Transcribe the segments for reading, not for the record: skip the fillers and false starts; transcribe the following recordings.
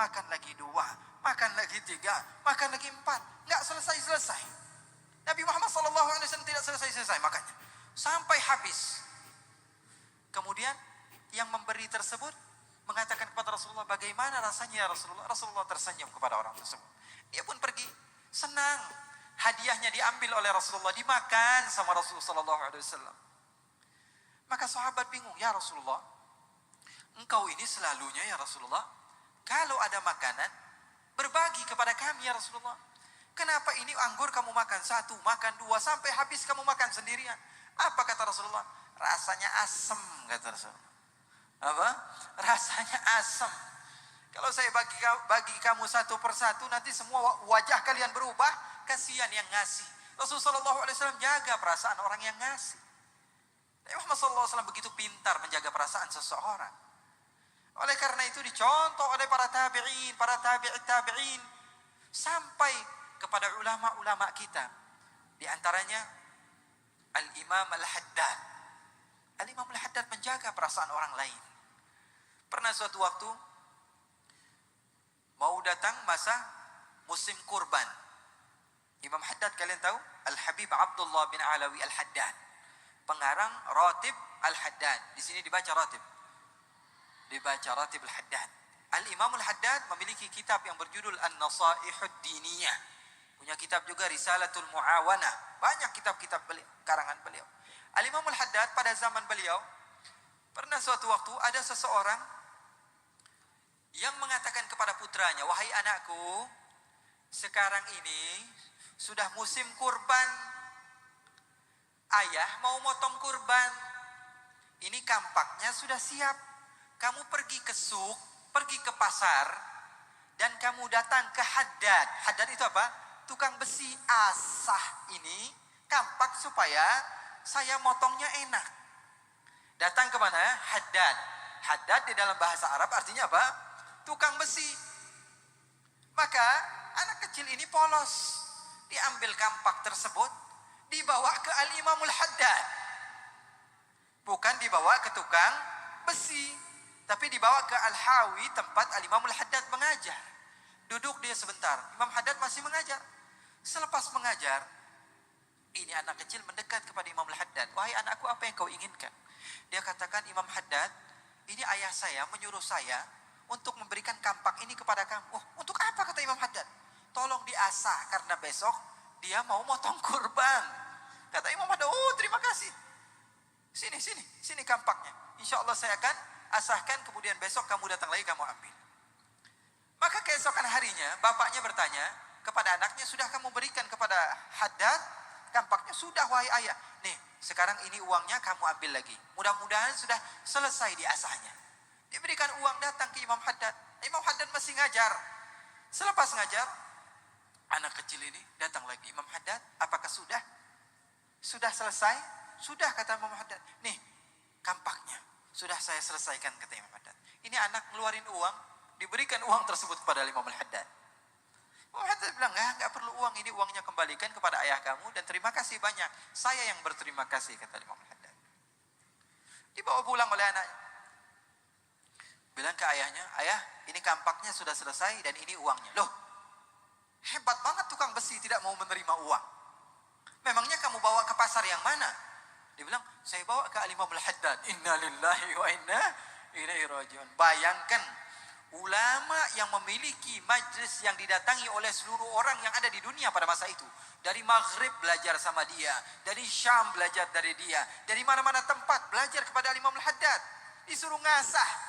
makan lagi 2, makan lagi 3, makan lagi 4. Nggak selesai-selesai. Nabi Muhammad SAW tidak selesai-selesai makannya. Sampai habis. Kemudian yang memberi tersebut mengatakan kepada Rasulullah, bagaimana rasanya ya Rasulullah? Rasulullah tersenyum kepada orang tersebut. Dia pun pergi, senang. Hadiahnya diambil oleh Rasulullah, dimakan sama Rasulullah SAW. Maka sahabat bingung, ya Rasulullah, engkau ini selalunya ya Rasulullah, kalau ada makanan, berbagi kepada kami ya Rasulullah. Kenapa ini anggur kamu makan 1, makan 2, sampai habis kamu makan sendirian? Apa kata Rasulullah? Rasanya asam, kata Rasulullah. Apa? Rasanya asam. Kalau saya bagi kamu 1 persatu, nanti semua wajah kalian berubah, kasihan yang ngasih. Rasulullah SAW jaga perasaan orang yang ngasih. Nabi Muhammad SAW begitu pintar menjaga perasaan seseorang. Oleh karena itu dicontoh oleh para tabi'in, para tabi'in, sampai kepada ulama-ulama kita. Di antaranya Al-Imam Al-Haddad. Al-Imam Al-Haddad menjaga perasaan orang lain. Pernah suatu waktu mau datang masa musim kurban. Imam Haddad kalian tahu? Al-Habib Abdullah bin Alawi Al-Haddad. Pengarang Ratib Al-Haddad. Di sini dibaca Ratib. Dibaca Ratib Al-Haddad. Al-Imam Al-Haddad memiliki kitab yang berjudul An-Nasaihud Diniyah. Punya kitab juga Risalatul Muawanah. Banyak kitab-kitab karangan beliau. Al-Imam Al-Haddad pada zaman beliau, pernah suatu waktu ada seseorang yang mengatakan kepada putranya, wahai anakku, sekarang ini sudah musim kurban. Ayah mau motong kurban. Ini kampaknya sudah siap. Kamu pergi ke suk, pergi ke pasar, dan kamu datang ke Haddad. Haddad itu apa? Tukang besi. Asah ini kampak supaya saya motongnya enak. Datang ke mana? Haddad. Haddad di dalam bahasa Arab artinya apa? Tukang besi. Maka anak kecil ini polos. Diambil kampak tersebut, dibawa ke Al-Imamul Haddad. Bukan dibawa ke tukang besi, tapi dibawa ke Al-Hawi, tempat Al-Imamul Haddad mengajar. Duduk dia sebentar. Imam Haddad masih mengajar. Selepas mengajar, ini anak kecil mendekat kepada Imam Al-Haddad. Wahai anakku, apa yang kau inginkan? Dia katakan, Imam Haddad, ini ayah saya menyuruh saya untuk memberikan kampak ini kepada kamu. Oh, untuk apa, kata Imam Haddad? Tolong diasah karena besok dia mau motong kurban. Kata Imam Haddad, oh terima kasih. Sini kampaknya. Insya Allah saya akan asahkan, kemudian besok kamu datang lagi, kamu ambil. Maka keesokan harinya bapaknya bertanya kepada anaknya, sudah kamu berikan kepada Haddad kampaknya? Sudah wahai ayah. Nih sekarang ini uangnya, kamu ambil lagi. Mudah-mudahan sudah selesai diasahnya. Diberikan uang, datang ke Imam Haddad. Imam Haddad masih ngajar. Selepas ngajar, anak kecil ini datang lagi. Imam Haddad, apakah sudah? Sudah selesai? Sudah, kata Imam Haddad. Nih kampaknya sudah saya selesaikan, kata Imam Haddad. Ini anak ngeluarin uang, diberikan uang tersebut kepada Imam Haddad. Imam Haddad bilang, enggak perlu uang, ini uangnya kembalikan kepada ayah kamu dan terima kasih banyak. Saya yang berterima kasih, kata Imam Haddad. Dibawa pulang oleh anaknya. Bilang ke ayahnya, ayah ini kampaknya sudah selesai dan ini uangnya. Loh, hebat banget tukang besi tidak mau menerima uang. Memangnya kamu bawa ke pasar yang mana? Dia bilang, saya bawa ke Al-Imam Al-Haddad. Inna lillahi wa inna ilaihi rajiun. Bayangkan, ulama yang memiliki majlis yang didatangi oleh seluruh orang yang ada di dunia pada masa itu. Dari Maghrib belajar sama dia, dari Syam belajar dari dia, dari mana-mana tempat belajar kepada Al-Imam Al-Haddad. Disuruh ngasah.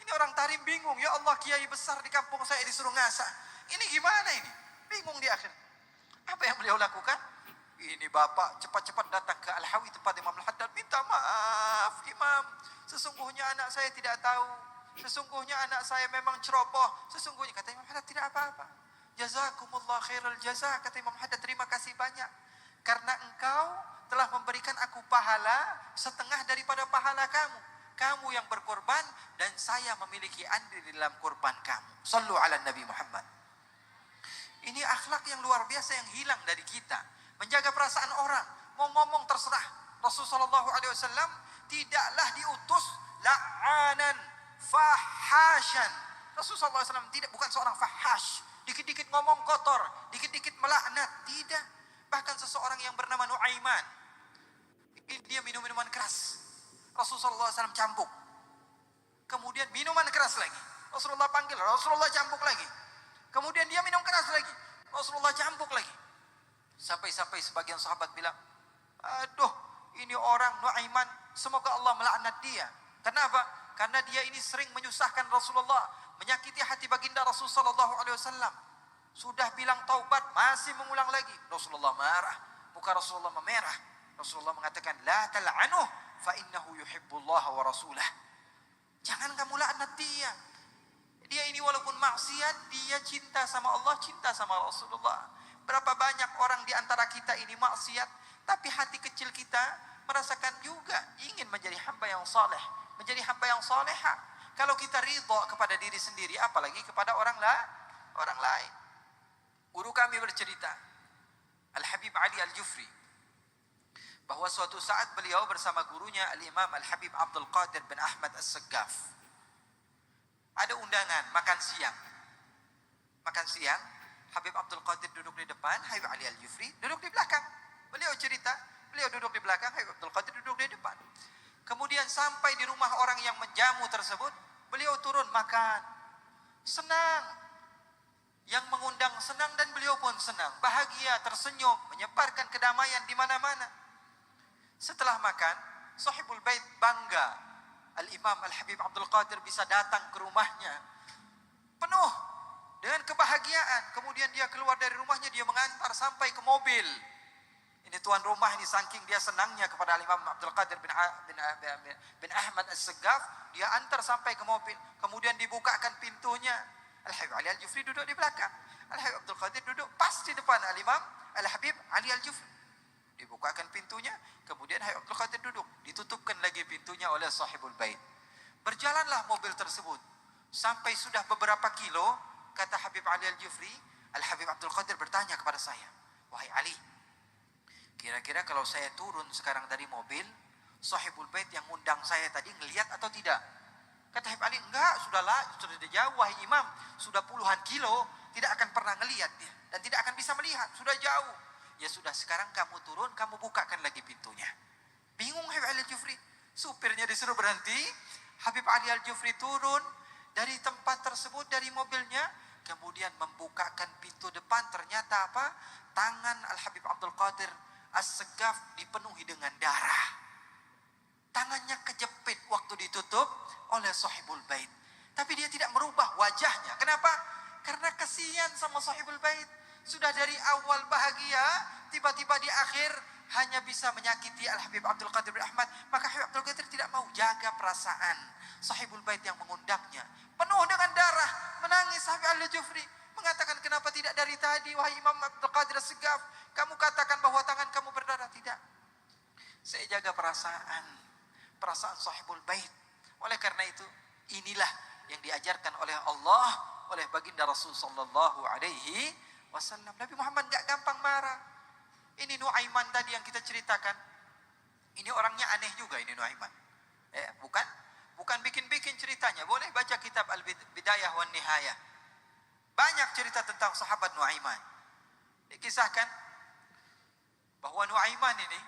Ini orang Tarim bingung, ya Allah, kiai besar di kampung saya disuruh ngasah. Ini gimana ini? Bingung di akhir. Apa yang beliau lakukan? Ini bapak cepat-cepat datang ke Al-Hawi, tempat Imam Al-Haddad. Minta maaf Imam, sesungguhnya anak saya tidak tahu. Sesungguhnya anak saya memang ceroboh. Sesungguhnya, kata Imam Haddad, tidak apa-apa. Jazakumullah khairul jaza, kata Imam Haddad, terima kasih banyak. Karena engkau telah memberikan aku pahala setengah daripada pahala kamu. Kamu yang berkorban dan saya memiliki andil di dalam kurban kamu. Sallu ala Nabi Muhammad. Ini akhlak yang luar biasa yang hilang dari kita. Menjaga perasaan orang. Mau ngomong terserah. Rasulullah SAW tidaklah diutus la'anan fahasyan. Rasulullah SAW tidak, bukan seorang fahash, dikit-dikit ngomong kotor, dikit-dikit melaknat, tidak. Bahkan seseorang yang bernama Nuaiman, dia minum minuman keras, Rasulullah SAW cambuk. Kemudian minuman keras lagi, Rasulullah panggil, Rasulullah cambuk lagi. Kemudian dia minum keras lagi, Rasulullah cambuk lagi. Sampai-sampai sebagian sahabat bilang, aduh, ini orang Nuaiman, semoga Allah melaknat dia. Kenapa? Karena dia ini sering menyusahkan Rasulullah, menyakiti hati baginda Rasul sallallahu alaihi wasallam. Sudah bilang taubat, masih mengulang lagi. Rasulullah marah, muka Rasulullah memerah. Rasulullah mengatakan, la tal'anuh fa innahu yuhibbullah wa rasulah. Jangan kamu laknat dia. Dia ini walaupun maksiat, dia cinta sama Allah, cinta sama Rasulullah. Berapa banyak orang di antara kita ini maksiat, tapi hati kecil kita merasakan juga ingin menjadi hamba yang saleh, menjadi hamba yang saleha. Kalau kita ridha kepada diri sendiri, apalagi kepada orang lain. Guru kami bercerita, Al-Habib Ali Al-Jufri, bahwa suatu saat beliau bersama gurunya Al-Imam Al-Habib Abdul Qadir bin Ahmad As-Saggaf. Ada undangan makan siang. Makan siang, Habib Abdul Qadir duduk di depan, Habib Ali Al-Jufri duduk di belakang. Beliau cerita, beliau duduk di belakang, Habib Abdul Qadir duduk di depan. Kemudian sampai di rumah orang yang menjamu tersebut, beliau turun makan. Senang. Yang mengundang senang dan beliau pun senang. Bahagia, tersenyum, menyebarkan kedamaian di mana-mana. Setelah makan, Sahibul Bait bangga. Al-Imam Al-Habib Abdul Qadir bisa datang ke rumahnya. Penuh dengan kebahagiaan. Kemudian dia keluar dari rumahnya, dia mengantar sampai ke mobil. Ini tuan rumah ini saking dia senangnya kepada Al-Imam Abdul Qadir bin Ahmad As-Saggaf, dia antar sampai ke mobil. Kemudian dibukakan pintunya. Al-Habib Ali Al-Jufri duduk di belakang. Al-Habib Abdul Qadir duduk pas di depan Al-Imam Al-Habib Ali Al-Jufri. Dibukakan pintunya, kemudian Habib Abdul Qadir duduk. Ditutupkan lagi pintunya oleh Sahibul Bait. Berjalanlah mobil tersebut. Sampai sudah beberapa kilo, kata Habib Ali Al-Jufri, Al-Habib Abdul Qadir bertanya kepada saya, wahai Ali, kira-kira kalau saya turun sekarang dari mobil, Sahibul Bait yang undang saya tadi ngelihat atau tidak? Kata Habib Ali, enggak, sudah jauh wahai imam, sudah puluhan kilo, tidak akan pernah ngelihat dia dan tidak akan bisa melihat, sudah jauh. Ya sudah, sekarang kamu turun, kamu bukakan lagi pintunya. Bingung Habib Ali Al-Jufri, supirnya disuruh berhenti. Habib Ali Al-Jufri turun dari tempat tersebut, dari mobilnya, kemudian membukakan pintu depan. Ternyata apa? Tangan Al-Habib Abdul Qadir As-Saggaf dipenuhi dengan darah. Tangannya kejepit waktu ditutup oleh Sahibul Bait. Tapi dia tidak merubah wajahnya. Kenapa? Karena kasihan sama Sahibul Bait. Sudah dari awal bahagia, tiba-tiba di akhir hanya bisa menyakiti Al-Habib Abdul Qadir bin Ahmad. Maka Habib Abdul Qadir tidak mau jaga perasaan Sahibul Bait yang mengundangnya. Penuh dengan darah, menangis Habib Al-Jufri. Mengatakan, kenapa tidak dari tadi wahai Imam Abdul Qadir As-Saggaf, kamu katakan bahwa tangan kamu berdarah? Tidak. Saya jaga perasaan Sahibul Bait. Oleh karena itu, inilah yang diajarkan oleh Allah, oleh baginda Rasul sallallahu alaihi wasallam. Nabi Muhammad gak gampang marah. Ini Nuaiman tadi yang kita ceritakan. Ini orangnya aneh juga ini Nuaiman. Bukan bikin-bikin ceritanya. Boleh baca kitab Al-Bidayah wan Nihayah. Banyak cerita tentang sahabat Nuaiman. Dikisahkan bahwa Nuaiman ini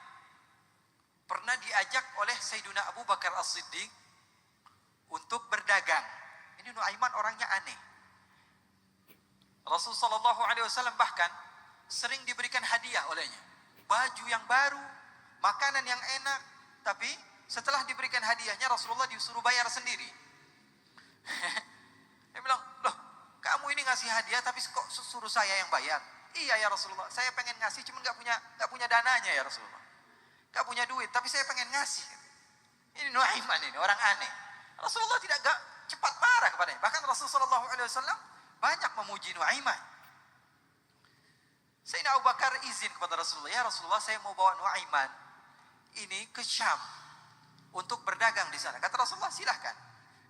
pernah diajak oleh Sayyiduna Abu Bakar As-Siddiq untuk berdagang. Ini Nuaiman orangnya aneh. Rasulullah sallallahu alaihi wasallam bahkan sering diberikan hadiah olehnya. Baju yang baru, makanan yang enak, tapi setelah diberikan hadiahnya Rasulullah disuruh bayar sendiri. Dia bilang, "Loh, kamu ini ngasih hadiah tapi kok suruh saya yang bayar?" "Iya ya Rasulullah, saya pengen ngasih cuman enggak punya dananya ya Rasulullah. Enggak punya duit, tapi saya pengen ngasih." Ini Nuaiman ini orang aneh. Rasulullah tidak cepat marah kepadanya. Bahkan Rasulullah sallallahu alaihi wasallam banyak memuji Nuaiman. Sayyidina Abu Bakar izin kepada Rasulullah, "Ya Rasulullah, saya mau bawa Nuaiman ini ke Syam untuk berdagang di sana." Kata Rasulullah, "Silahkan."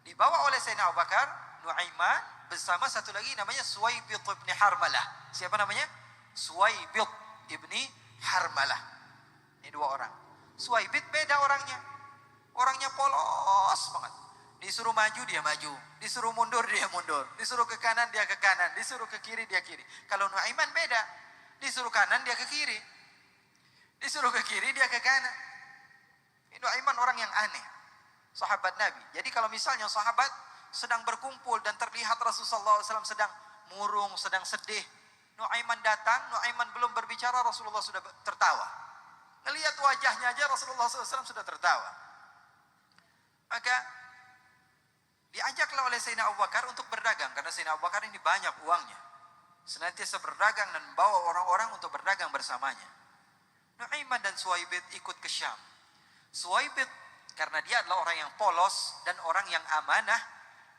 Dibawa oleh Sayyidina Abu Bakar Nuaiman bersama satu lagi namanya Suwaibit ibn Harmalah. Siapa namanya? Suwaibit ibn Harmalah. Ini dua orang. Suwaibit beda orangnya. Orangnya polos banget. Disuruh maju dia maju, disuruh mundur dia mundur, disuruh ke kanan dia ke kanan, disuruh ke kiri dia kiri. Kalau Nuaiman beda, disuruh kanan dia ke kiri, disuruh ke kiri dia ke kanan. Nuaiman orang yang aneh, sahabat Nabi. Jadi kalau misalnya sahabat sedang berkumpul dan terlihat Rasulullah SAW sedang murung, sedang sedih, Nuaiman datang, Nuaiman belum berbicara, Rasulullah sudah tertawa. Ngelihat wajahnya aja Rasulullah SAW sudah tertawa. Maka diajaklah oleh Sayyidina Abu Bakar untuk berdagang, karena Sayyidina Abu Bakar ini banyak uangnya, senantiasa berdagang dan membawa orang-orang untuk berdagang bersamanya. Nuaiman dan Suwaibid ikut ke Syam. Suwaibid karena dia adalah orang yang polos dan orang yang amanah,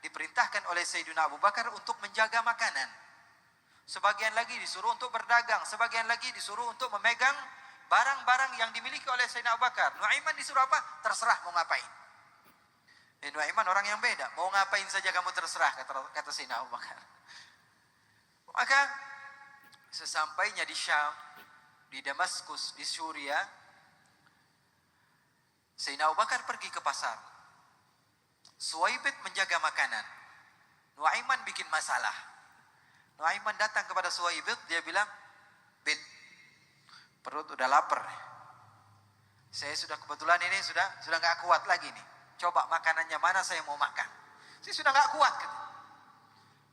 diperintahkan oleh Sayyidina Abu Bakar untuk menjaga makanan. Sebagian lagi disuruh untuk berdagang, sebagian lagi disuruh untuk memegang barang-barang yang dimiliki oleh Sayyidina Abu Bakar. Nuaiman disuruh apa? Terserah mau ngapain. Nuaiman orang yang beda, mau ngapain saja kamu terserah, kata Sayyidina Abu Bakar. Maka sesampainya di Syam, di Damaskus, di Syria, Sayyidina Abu Bakar pergi ke pasar. Suwaibid menjaga makanan. Nuaiman bikin masalah. Nuaiman datang kepada Suwaibid, dia bilang, "Bid, perut udah lapar. Saya sudah kebetulan ini sudah nggak kuat lagi nih. Coba makanannya mana saya mau makan. Saya sudah nggak kuat."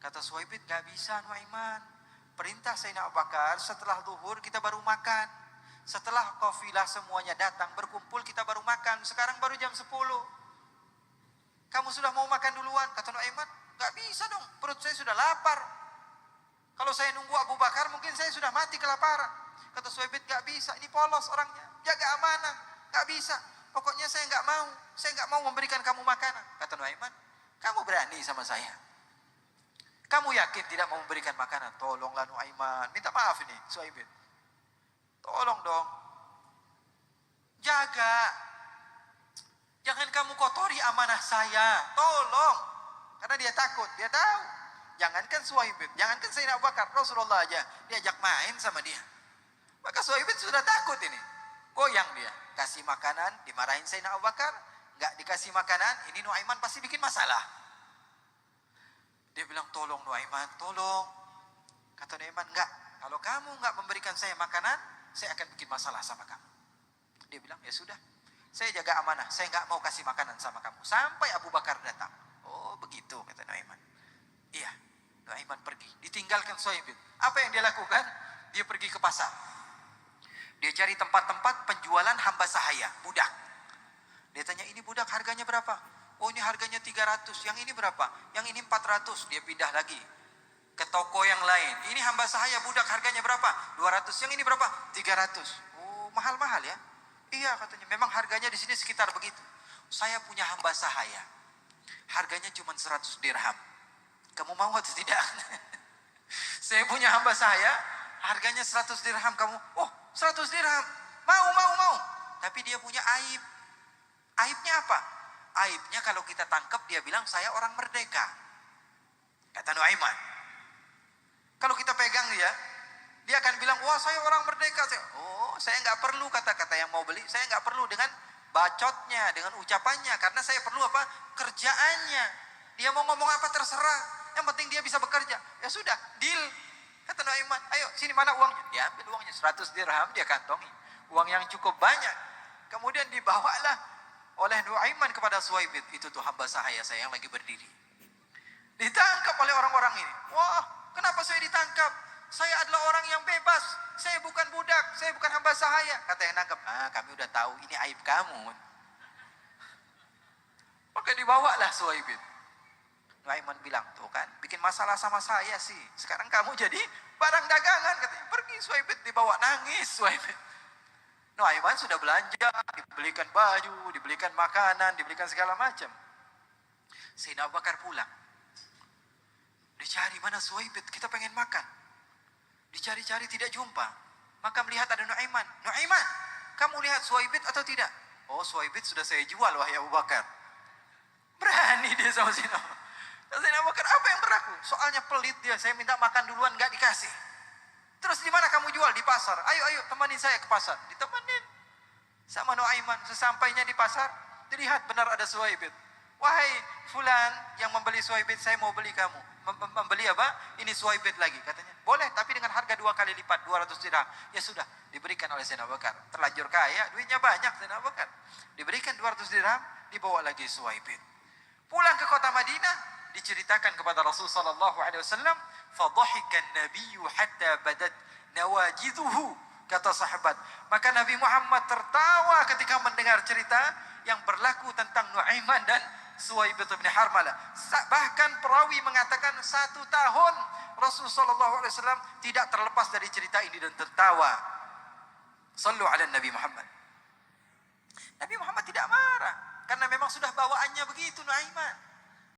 Kata Suwaibid, "Nggak bisa Nuaiman. Perintah Sayyidina Abu Bakar setelah zuhur kita baru makan. Setelah kafilah semuanya datang berkumpul kita baru makan. Sekarang baru jam 10. Kamu sudah mau makan duluan." Kata Nuaiman, "Nggak bisa dong. Perut saya sudah lapar. Kalau saya nunggu Abu Bakar mungkin saya sudah mati kelaparan." Kata Suwaibid, "Nggak bisa. Ini polos orangnya. Jaga amanah. Nggak bisa. Pokoknya saya nggak mau memberikan kamu makanan." Kata Nuaiman, "Kamu berani sama saya? Kamu yakin tidak mau memberikan makanan? Tolonglah Nuaiman, minta maaf ini Suwaibid. Tolong dong. Jaga. Jangan kamu kotori amanah saya. Tolong." Karena dia takut, dia tahu. Jangankan Suwaibid, jangankan Sayyidina Abu Bakar, Rasulullah aja diajak main sama dia. Maka Suwaibid sudah takut ini. Goyang dia. Kasih makanan, dimarahin Sayyidina Abu Bakar. Nggak dikasih makanan, ini Nuaiman pasti bikin masalah. Dia bilang, "Tolong Nuaiman, tolong." Kata Nuaiman, "Enggak. Kalau kamu nggak memberikan saya makanan, saya akan bikin masalah sama kamu." Dia bilang, "Ya sudah. Saya jaga amanah. Saya nggak mau kasih makanan sama kamu. Sampai Abu Bakar datang." "Oh begitu," kata Nuaiman. Iya. Nuaiman pergi. Ditinggalkan Suwaibid. Apa yang dia lakukan? Dia pergi ke pasar. Dia cari tempat-tempat penjualan hamba sahaya, budak. Dia tanya, "Ini budak harganya berapa?" "Oh ini harganya 300, yang ini berapa?" "Yang ini 400. Dia pindah lagi ke toko yang lain. "Ini hamba sahaya budak harganya berapa?" 200. "Yang ini berapa?" 300. "Oh mahal-mahal ya?" "Iya," katanya, "memang harganya di sini sekitar begitu. Saya punya hamba sahaya. Harganya cuma 100 dirham. Kamu mau atau tidak?" "Saya punya hamba saya, harganya 100 dirham. Kamu?" "Oh 100 dirham. Mau. Tapi dia punya aib." "Aibnya apa?" "Aibnya kalau kita tangkap dia bilang saya orang merdeka." Kata Nuaiman. "Kalau kita pegang dia akan bilang, wah saya orang merdeka." "Oh saya nggak perlu," kata-kata yang mau beli, "saya nggak perlu dengan bacotnya, dengan ucapannya. Karena saya perlu apa? Kerjaannya. Dia mau ngomong apa terserah. Yang penting dia bisa bekerja." "Ya sudah, deal." Kata Nuaiman, "Ayo sini mana uangnya?" Dia ambil uangnya 100 dirham, dia kantongi. Uang yang cukup banyak. Kemudian dibawalah oleh Nuaiman kepada Suwaibid. "Itu tuh hamba sahaya saya yang lagi berdiri." Ditangkap oleh orang-orang ini. "Wah, kenapa saya ditangkap? Saya adalah orang yang bebas. Saya bukan budak, saya bukan hamba sahaya." Kata yang nangkap, "Kami udah tahu ini aib kamu." Maka dibawalah Suwaibid. Nuaiman bilang, "Tuh kan, bikin masalah sama saya sih. Sekarang kamu jadi barang dagangan." Katanya, pergi Suwaibid, dibawa, nangis Suwaibid. Nuaiman sudah belanja, dibelikan baju, dibelikan makanan, dibelikan segala macam. Sayyidina Abu Bakar pulang. Dicari mana Suwaibid, kita pengen makan. Dicari-cari tidak jumpa. Maka melihat ada Nuaiman. "Nuaiman, kamu lihat Suwaibid atau tidak?" "Oh Suwaibid sudah saya jual wahai Abu Bakar." Berani dia sama Sayyidina Sayyidina Abu Bakar, "Apa yang berlaku?" "Soalnya pelit dia, saya minta makan duluan nggak dikasih." "Terus di mana kamu jual?" "Di pasar." Ayo temani saya ke pasar." Ditemenin sama Nuaiman. Sesampainya di pasar, dilihat benar ada Suwaibid. Wahai fulan yang membeli Suhaibit, saya mau beli kamu. Membeli apa? Ini Suhaibit lagi katanya. Boleh, tapi dengan harga 2 kali lipat, 200 dirham. Ya sudah, diberikan oleh Sayyidina Abu Bakar. Terlanjur kaya, duitnya banyak Sayyidina Abu Bakar. Diberikan 200 dirham, dibawa lagi Suhaibit. Pulang ke kota Madinah, diceritakan kepada Rasul sallallahu alaihi wasallam, fadhahikan nabiyyu hatta badat nawajiduhu, kata sahabat. Maka Nabi Muhammad tertawa ketika mendengar cerita yang berlaku tentang Nuaiman dan Suhaibah bin Harmalah. Bahkan perawi mengatakan 1 tahun Rasulullah SAW tidak terlepas dari cerita ini dan tertawa. Sallu ala Nabi Muhammad. Nabi Muhammad tidak marah karena memang sudah bawaannya begitu Nuaiman.